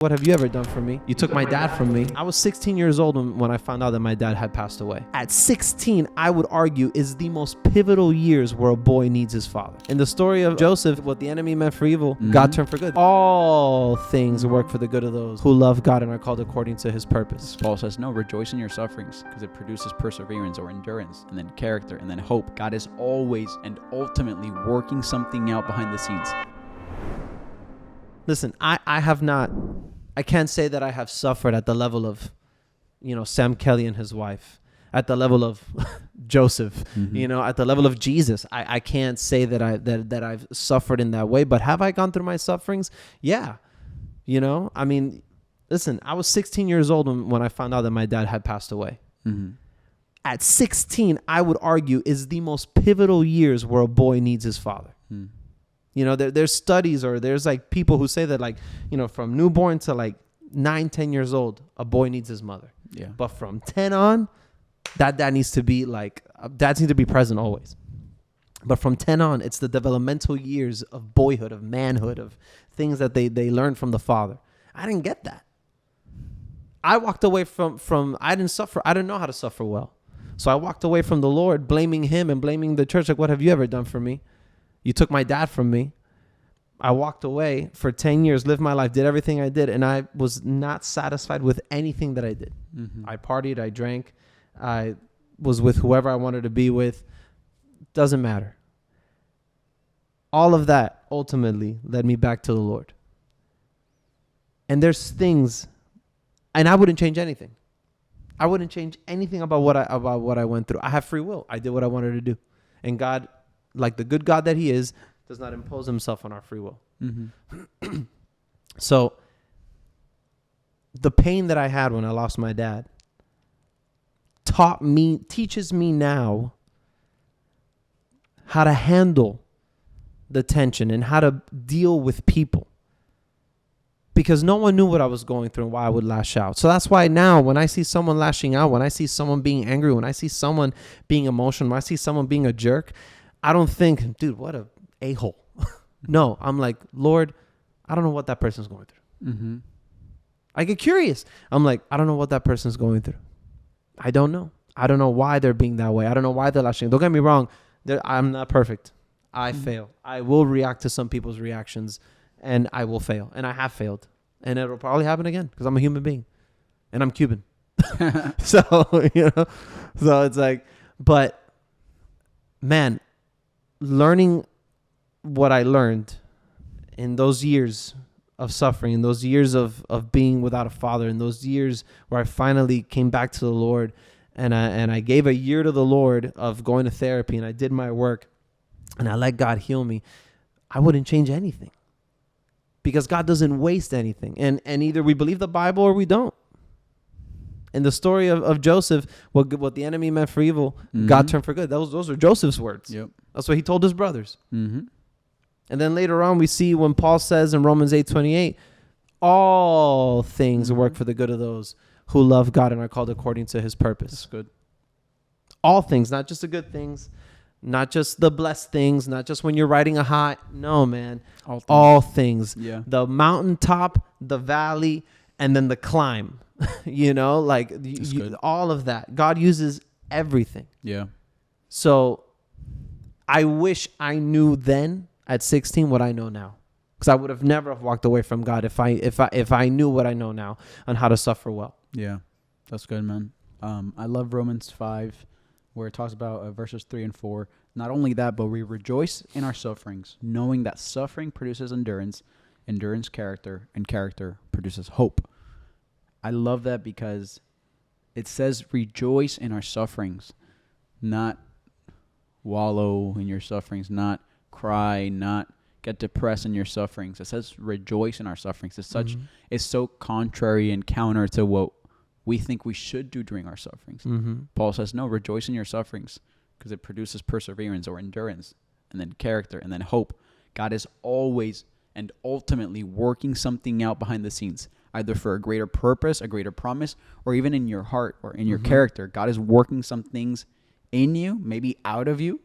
What have you ever done for me? You took my dad from me. I was 16 years old when I found out that my dad had passed away. At 16, I would argue, is the most pivotal years where a boy needs his father. In the story of Joseph, what the enemy meant for evil, God turned for good. All things work for the good of those who love God and are called according to his purpose. Paul says, no, rejoice in your sufferings because it produces perseverance or endurance, and then character, and then hope. God is always and ultimately working something out behind the scenes. Listen, I can't say that I have suffered at the level of, Sam Kelly and his wife, at the level of Joseph, at the level of Jesus. I can't say that I've suffered in that way, but have I gone through my sufferings? Yeah. Listen, I was 16 years old when I found out that my dad had passed away. At 16, I would argue, is the most pivotal years where a boy needs his father. There's studies, or there's like people who say that, from newborn to like 9-10 years old, a boy needs his mother. Yeah. But from 10 on, that needs to be dads need to be present always. But from 10 on, it's the developmental years of boyhood, of manhood, of things that they learn from the father. I didn't get that. I walked away from I didn't suffer. I didn't know how to suffer well. So I walked away from the Lord, blaming him and blaming the church. Like, what have you ever done for me? You took my dad from me. I walked away for 10 years, lived my life, did everything I did, and I was not satisfied with anything that I did. I partied, I drank, I was with whoever I wanted to be with. Doesn't matter. All of that ultimately led me back to the Lord. And there's things, and I wouldn't change anything. I wouldn't change anything about what I went through. I have free will. I did what I wanted to do. And God, like the good God that he is, does not impose himself on our free will. So the pain that I had when I lost my dad teaches me now how to handle the tension and how to deal with people. Because no one knew what I was going through and why I would lash out. So that's why now when I see someone lashing out, when I see someone being angry, when I see someone being emotional, when I see someone being a jerk, I don't think, dude, what a a-hole. No, I'm like, Lord, I don't know what that person's going through. I get curious. I'm like, I don't know what that person's going through. I don't know. I don't know why they're being that way. I don't know why they're lashing. Don't get me wrong. I'm not perfect. I fail. I will react to some people's reactions, and I will fail. And I have failed. And it'll probably happen again because I'm a human being. And I'm Cuban. So it's like, but man, learning what I learned in those years of suffering, in those years of being without a father, in those years where I finally came back to the Lord and I gave a year to the Lord of going to therapy, and I did my work and I let God heal me, I wouldn't change anything because God doesn't waste anything. And either we believe the Bible or we don't. In the story of Joseph, what the enemy meant for evil, God turned for good. Those are Joseph's words. Yep. That's what he told his brothers. And then later on, we see when Paul says in Romans 8:28, all things work for the good of those who love God and are called according to his purpose. That's good. All things, not just the good things, not just the blessed things, not just when you're riding a high. No, man. All things. Yeah. The mountaintop, the valley, and then the climb. All of that. God uses everything. Yeah. So I wish I knew then at 16 what I know now, because I would have never walked away from God if I knew what I know now on how to suffer well. Yeah, that's good, man. I love Romans 5, where it talks about verses 3 and 4. Not only that, but we rejoice in our sufferings, knowing that suffering produces endurance, endurance character, and character produces hope. I love that because it says rejoice in our sufferings, not wallow in your sufferings, not cry, not get depressed in your sufferings. It says rejoice in our sufferings. It's so contrary and counter to what we think we should do during our sufferings. Paul says, no, rejoice in your sufferings because it produces perseverance or endurance, and then character, and then hope. God is always and ultimately working something out behind the scenes, either for a greater purpose, a greater promise, or even in your heart or in your character. God is working some things in you, maybe out of you,